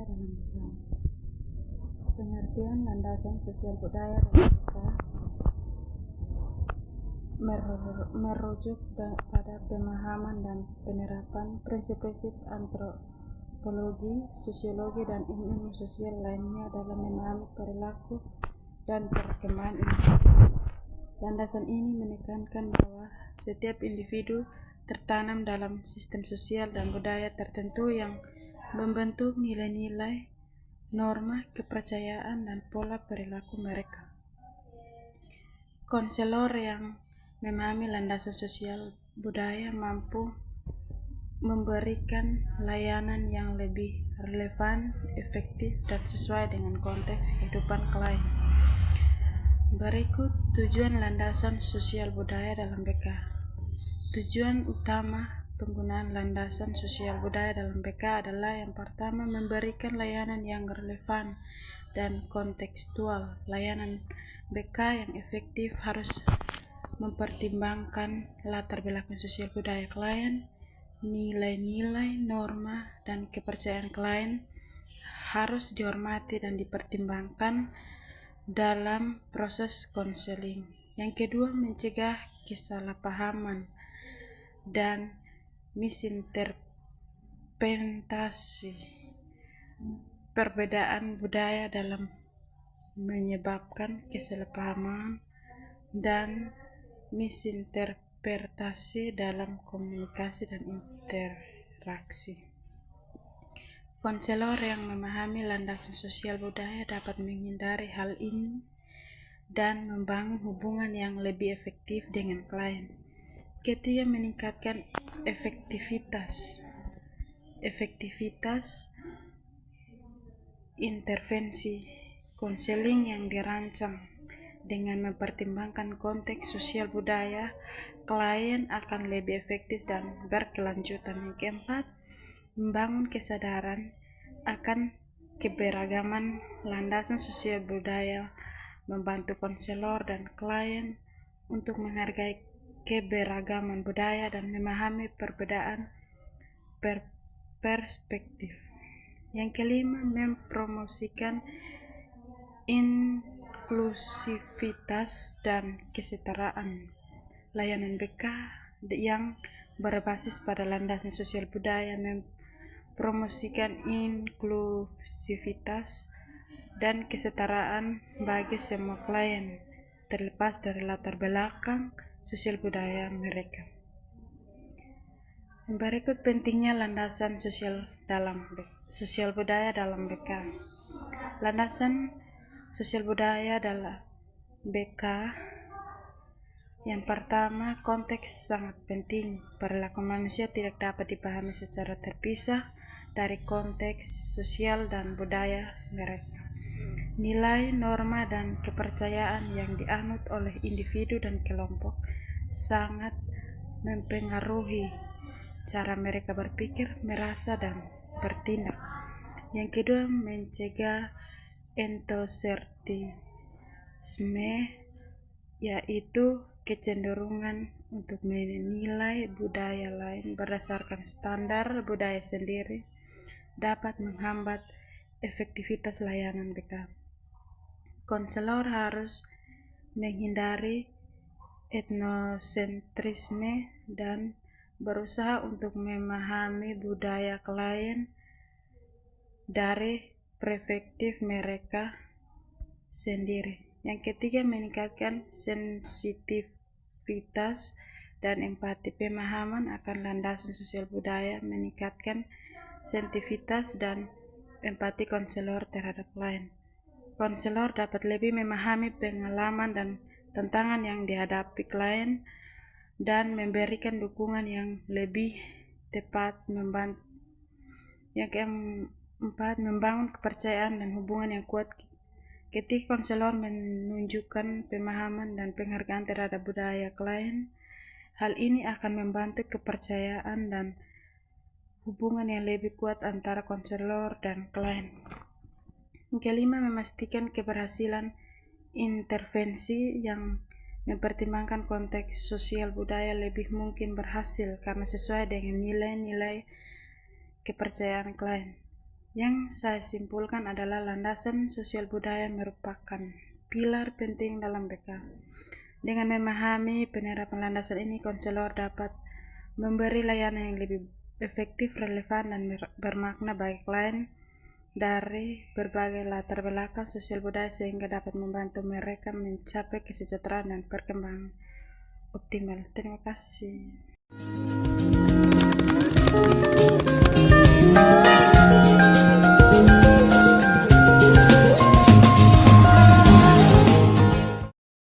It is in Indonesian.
dalam BK. Pengertian landasan sosial budaya dalam BK merujuk pada pemahaman dan penerapan prinsip-prinsip antropologi, sosiologi, dan ilmu sosial lainnya dalam memahami perilaku dan perkembangan individu. Landasan ini menekankan bahwa setiap individu tertanam dalam sistem sosial dan budaya tertentu yang membentuk nilai-nilai, norma, kepercayaan, dan pola perilaku mereka. Konselor yang memahami landasan sosial budaya mampu memberikan layanan yang lebih relevan, efektif, dan sesuai dengan konteks kehidupan klien. Berikut tujuan landasan sosial budaya dalam BK. Tujuan utama penggunaan landasan sosial budaya dalam BK adalah yang pertama, memberikan layanan yang relevan dan kontekstual. Layanan BK yang efektif harus mempertimbangkan latar belakang sosial budaya klien, nilai-nilai, norma, dan kepercayaan klien harus dihormati dan dipertimbangkan dalam proses konseling. Yang kedua, mencegah kesalahpahaman dan misinterpretasi. Perbedaan budaya dalam menyebabkan kesalahpahaman dan misinterpretasi dalam komunikasi dan interaksi. Konselor yang memahami landasan sosial budaya dapat menghindari hal ini dan membangun hubungan yang lebih efektif dengan klien. Ketiga, meningkatkan efektivitas intervensi konseling yang dirancang dengan mempertimbangkan konteks sosial budaya klien akan lebih efektif dan berkelanjutan. Yang keempat, membangun kesadaran akan keberagaman. Landasan sosial budaya membantu konselor dan klien untuk menghargai keberagaman budaya dan memahami perbedaan perspektif. Yang kelima, mempromosikan inklusivitas dan kesetaraan. Layanan BK yang berbasis pada landasan sosial budaya mempromosikan inklusivitas dan kesetaraan bagi semua klien, terlepas dari latar belakang sosial budaya mereka. Berikut pentingnya landasan sosial budaya dalam BK. Landasan sosial budaya dalam BK. Yang pertama, konteks sangat penting. Perilaku manusia tidak dapat dipahami secara terpisah dari konteks sosial dan budaya mereka. Nilai, norma, dan kepercayaan yang dianut oleh individu dan kelompok sangat mempengaruhi cara mereka berpikir, merasa, dan bertindak. Yang kedua, mencegah entosertisme, yaitu kecenderungan untuk menilai budaya lain berdasarkan standar budaya sendiri dapat menghambat efektivitas layanan BK. Konselor harus menghindari etnosentrisme dan berusaha untuk memahami budaya klien dari perspektif mereka sendiri. Yang ketiga, meningkatkan sensitivitas dan empati. Pemahaman akan landasan sosial budaya meningkatkan sensitivitas dan empati konselor terhadap klien. Konselor dapat lebih memahami pengalaman dan tantangan yang dihadapi klien dan memberikan dukungan yang lebih tepat. Yang keempat, membangun kepercayaan dan hubungan yang kuat. Ketika konselor menunjukkan pemahaman dan penghargaan terhadap budaya klien, hal ini akan membantu kepercayaan dan hubungan yang lebih kuat antara konselor dan klien. Yang kelima, memastikan keberhasilan intervensi yang mempertimbangkan konteks sosial budaya lebih mungkin berhasil karena sesuai dengan nilai-nilai kepercayaan klien. Yang saya simpulkan adalah landasan sosial budaya merupakan pilar penting dalam BK. Dengan memahami penerapan landasan ini, konselor dapat memberi layanan yang lebih efektif, relevan, dan bermakna bagi klien dari berbagai latar belakang sosial budaya sehingga dapat membantu mereka mencapai kesejahteraan dan perkembangan optimal. Terima kasih.